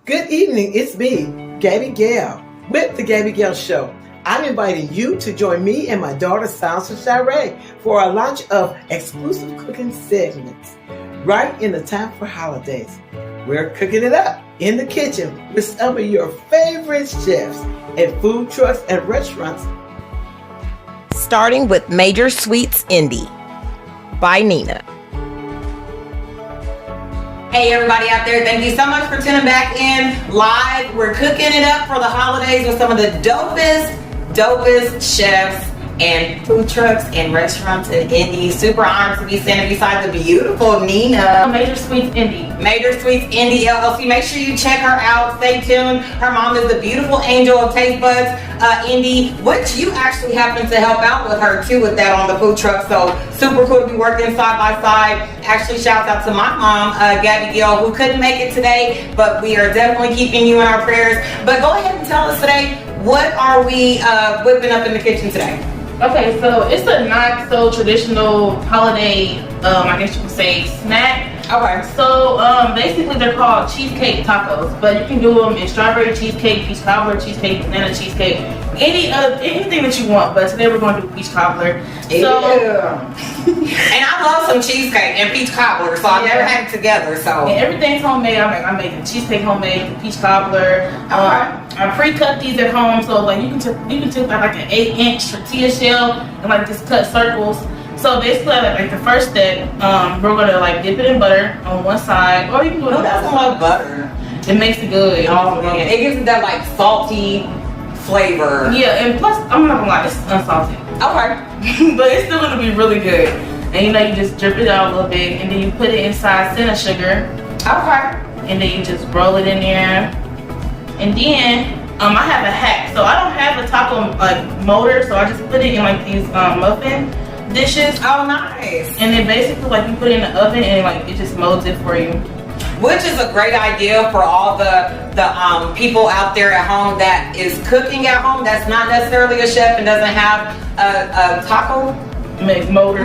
Good evening, it's me, Gabby Gale, with The Gabby Gale Show. I'm inviting you to join me and my daughter, Sounds of Shar'e, for a launch of exclusive cooking segments right in the time for holidays. We're cooking it up in the kitchen with some of your favorite chefs at food trucks and restaurants. Starting with Major Sweets Indie by Nina. Hey everybody out there, thank you so much for tuning back in live. We're cooking it up for the holidays with some of the dopest chefs and food trucks and restaurants and indies. Super honored to be standing beside the beautiful Nina. Major Sweets Indie. Major Sweets Indie LLC. Make sure you check her out. Stay tuned. Her mom is the beautiful angel of taste buds, Indie, which you actually happen to help out with her too with that on the food truck. So super cool to be working side by side. Actually, shouts out to my mom, Gabby Gill, who couldn't make it today, but we are definitely keeping you in our prayers. But go ahead and tell us today, what are we whipping up in the kitchen today? Okay, so it's a not so traditional holiday, I guess you could say, snack. Okay. So basically they're called cheesecake tacos, but you can do them in strawberry cheesecake, peach cobbler cheesecake, banana cheesecake, anything that you want. But today we're going to do peach cobbler. And I love some cheesecake and peach cobbler, so I've never had it together. So and everything's homemade. I'm making cheesecake homemade, peach cobbler. I pre-cut these at home, so like you can take like an 8-inch tortilla shell and like just cut circles. So basically, like the first step, we're gonna like dip it in butter on one side, or you can do it. Who doesn't love butter? It makes it good. Oh man, it gives it that like salty flavor. Yeah, and plus I'm not gonna lie, it's unsalted. Okay. But it's still gonna be really good. And you know, you just drip it out a little bit, and then you put it inside cinnamon sugar. Okay. And then you just roll it in there. And then I have a hack. So I don't have a taco like motor, so I just put it in like these muffin dishes. Oh, nice. And then basically like you put it in the oven and like it just molds it for you. Which is a great idea for all the people out there at home that is cooking at home that's not necessarily a chef and doesn't have a taco motor.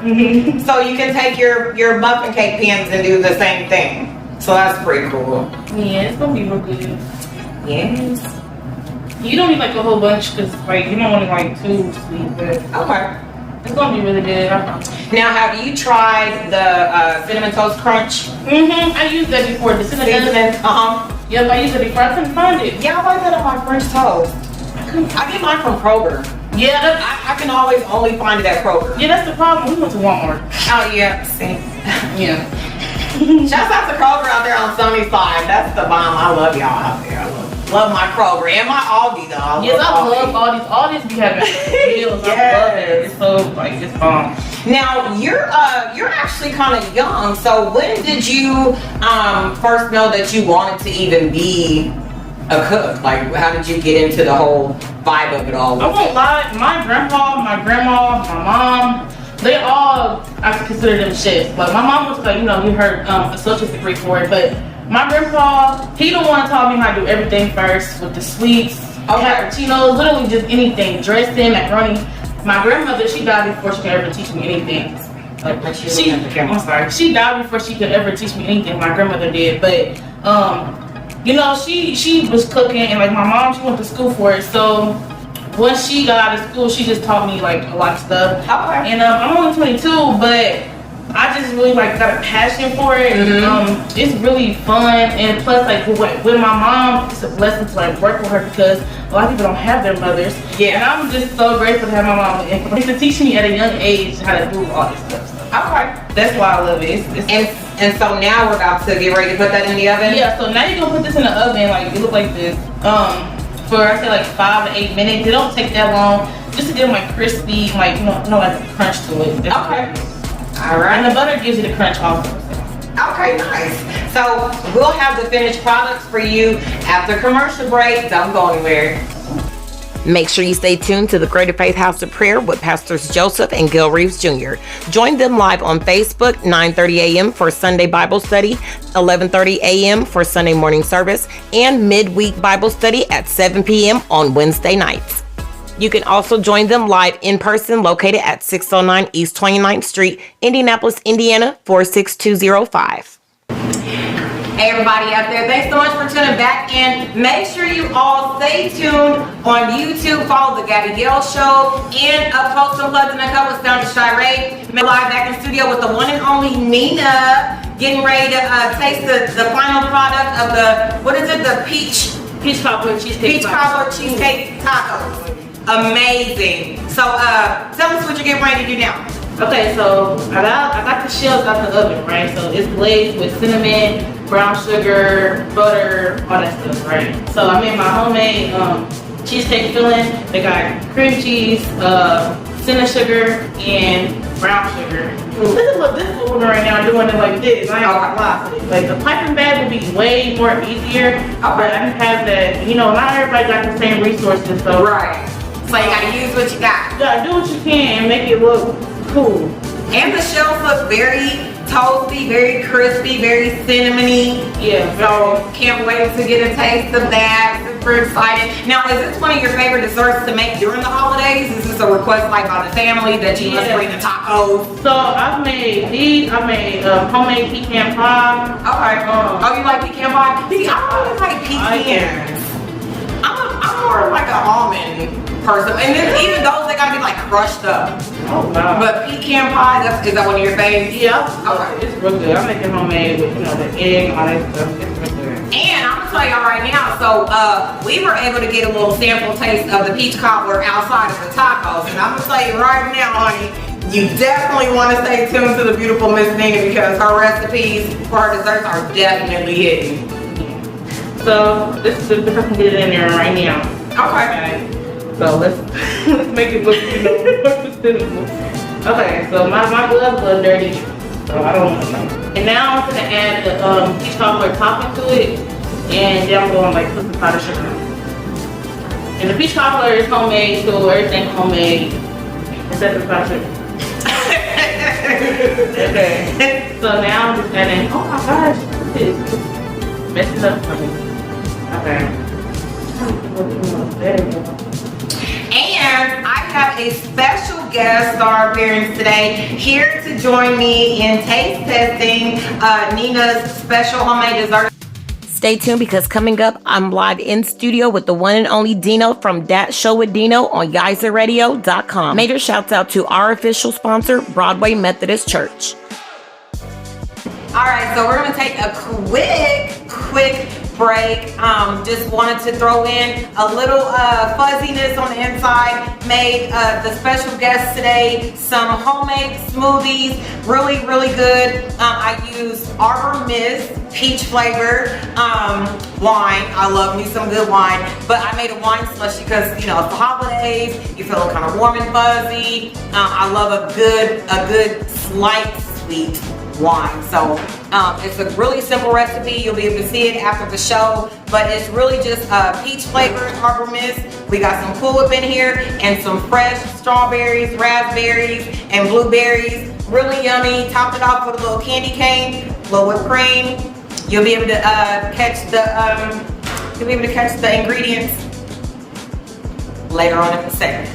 Mm-hmm. So you can take your muffin cake pans and do the same thing. So that's pretty cool. Yeah, it's gonna be real good. Yes. You don't need like a whole bunch because like you don't want it like too sweet, but Okay. it's gonna be really good. Now, have you tried the cinnamon toast crunch? I used that before. The cinnamon. Yep, I used it before. I couldn't find it. Yeah, I like that on my French toast. I get mine from Kroger. Yeah, I can always only find it at Kroger. yeah, that's the problem. We went to Walmart. Oh yeah, see. Yeah. Shouts out to Kroger out there on Sunnyside. That's the bomb. I love y'all out there. I love my Kroger and my Aldi though. Yes, I love all these be having deals. Yes. I love it. It's so like it's bomb. Now you're actually kind of young. So when did you first know that you wanted to even be a cook? Like, how did you get into the whole vibe of it all? I won't lie. My grandpa, my grandma, my mom, they all, I consider them chefs. But my mom was like, you know, you heard associate's degree for it. But my grandpa, he the one taught me how to do everything first with the sweets, cappuccinos, literally just anything, dressing, macaroni. My grandmother, she died before she could ever teach me anything. Like she died before she could ever teach me anything. My grandmother did, but you know, she was cooking, and like my mom, she went to school for it. So once she got out of school, she just taught me like a lot of stuff. Okay. And I'm only 22, but I just really like got a passion for it. It's really fun, and plus like with my mom, it's a blessing to like work with her because a lot of people don't have their mothers. Yeah. And I'm just so grateful to have my mom and to teach me at a young age how to do all this stuff. Okay. That's why I love it. And so now we're about to get ready to put that in the oven? Yeah, so now you're gonna put this in the oven, like it look like this. For I say like 5 to 8 minutes. It don't take that long. Just to get them like crispy, like you know like a crunch to it. That's okay. All right. And the butter gives you the crunch also. Okay, nice. So we'll have the finished products for you after commercial break. Don't go anywhere. Make sure you stay tuned to the Greater Faith House of Prayer with Pastors Joseph and Gil Reeves Jr. Join them live on Facebook, 9:30 a.m. for Sunday Bible study, 11:30 a.m. for Sunday morning service, and midweek Bible study at 7 p.m. on Wednesday nights. You can also join them live in person located at 609 East 29th Street, Indianapolis, Indiana, 46205. Hey everybody out there, thanks so much for tuning back in. Make sure you all stay tuned on YouTube. Follow the Gabby Gale Show and Unplugged, Unplugged, and Uncut with Sound of Shar'e. Live back in studio with the one and only Nina, getting ready to taste the final product of the, what is it, the peach cobbler cheesecake tacos. Amazing. So tell us what you're getting ready to do now. Okay, so I got the shells out the oven, right? So it's glazed with cinnamon, brown sugar, butter, all that stuff, right? So I made my homemade cheesecake filling. They got cream cheese, cinnamon sugar, and brown sugar. This is what this is doing right now, doing it like this. I ain't gonna lie. Like the piping bag would be way more easier, but I didn't have that. You know, not everybody got the same resources, so right. So you gotta use what you got. You gotta do what you can and make it look cool. And the shells look very toasty, very crispy, very cinnamony. Yeah. So can't wait to get a taste of that. Super excited. Now, is this one of your favorite desserts to make during the holidays? Is this a request like by the family that you must bring the tacos? So I've made these. I made homemade pecan pie. Okay. Oh, you like pecan pie? See, I always like pecans. I'm more like an almond person, and then even those they gotta be like crushed up. Oh wow! But pecan pie, is that one of your favorites? Yeah. Okay. It's real good. I make it homemade with the egg and all that stuff. It's real good. And I'm gonna tell y'all right now. So we were able to get a little sample taste of the peach cobbler outside of the tacos, and I'm gonna tell you right now, honey. You definitely want to stay tuned to the beautiful Miss Nina because her recipes for her desserts are definitely hidden. So this is the I can get it in there right now. Okay. So let's make it look, okay, so my gloves are dirty, so I don't want to know. And now I'm gonna add the peach cobbler topping to it, and then I'm going like put some powdered sugar. And the peach cobbler is homemade, so everything's homemade except the powdered sugar. Okay. So now I'm just adding. Oh my gosh, this is messing up for me. Okay. There we go. And I have a special guest star appearance today here to join me in taste testing Nina's special homemade dessert. Stay tuned because coming up, I'm live in studio with the one and only Dino from That Show with Dino on YZRadio.com. Major shouts out to our official sponsor, Broadway Methodist Church. All right, so we're gonna take a quick break. Just wanted to throw in a little fuzziness on the inside. Made the special guest today some homemade smoothies, really good. I used Arbor Mist peach flavor wine. I love me some good wine, but I made a wine slushy because you know it's the holidays. You feel kind of warm and fuzzy. I love a good slight sweet wine. So it's a really simple recipe. You'll be able to see it after the show, but it's really just peach flavored Arbor Mist. We got some Cool Whip in here and some fresh strawberries, raspberries, and blueberries. Really yummy. Topped it off with a little candy cane, a little whipped cream. You'll be able to catch the ingredients later on in the segment.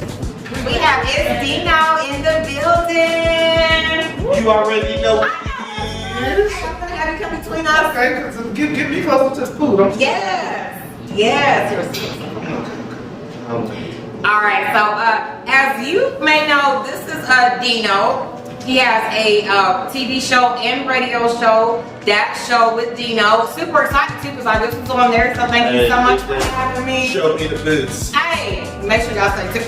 We have It's Dino in the building. You already know what it is. I'm gonna have you come between us. Okay, so get me closer to the food. Yes. All right. So as you may know, this is Dino. He has a TV show and radio show, That Show with Dino. Super excited too because I just was on there. So thank you so much for having me. Show me the boots. Hey, make sure y'all send too.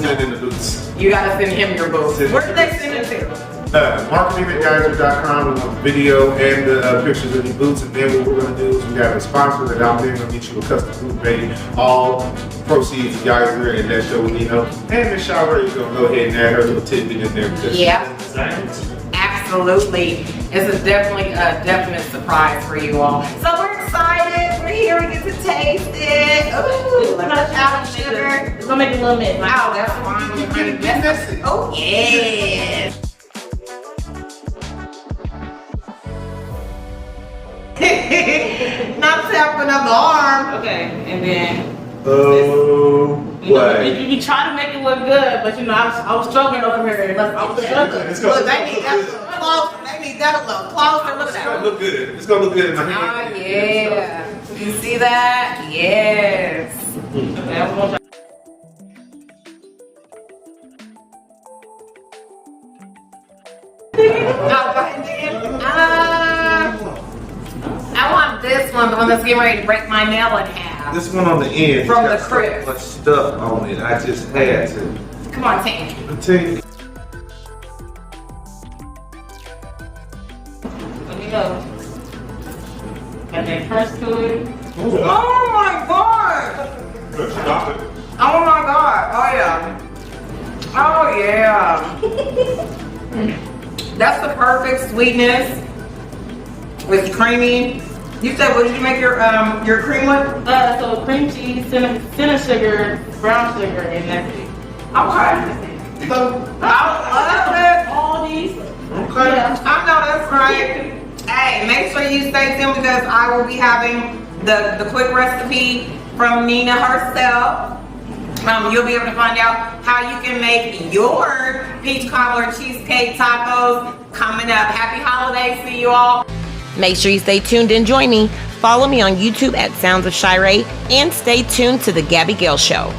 Send in the boots. You gotta send him your boots. Where did they send it to? Marketing@geyser.com. We want video and the pictures of your boots. And then what we're going to do is we got a sponsor that out there going to get you a custom boot ready. All proceeds to Geyser and That Show with Dino. And Miss Shar'e is going to go ahead and add her little tidbit in there. Yep. Absolutely. It's a definite surprise for you all. So we're excited. We're here. We get to taste it. Ooh, powdered sugar. It's gonna make a little mess. Wow, that's fine. Oh, yeah. Not tapping up the arm. Okay, and then. Oh. What? You try to make it look good, but you know, I was struggling over here. I was struggling. Look, they need that a little closer. They need that a little closer. Look at It's that. gonna look good. It's gonna look good in my hand. Oh, yeah. You see that? Yes. I want this one, the one that's getting ready to break my nail in half. This one on the end. From it's the got crisp. so much stuff on it. I just had to. Come on, Tank. I tell you. Let me go. And then press to it. Oh my god! Stop it. Oh my god! Oh yeah! Oh yeah! That's the perfect sweetness. It's creamy. You said, what did you make your cream with? So cream cheese, cinnamon sugar, brown sugar, and that's it. Okay. So I love it. All these. Okay. Yeah. I know that's right. Hey, make sure you stay tuned because I will be having the quick recipe from Nina herself. You'll be able to find out how you can make your peach cobbler cheesecake tacos coming up. Happy holidays to you all. Make sure you stay tuned and join me. Follow me on YouTube at Sounds of Shar'e and stay tuned to The Gabby Gale Show.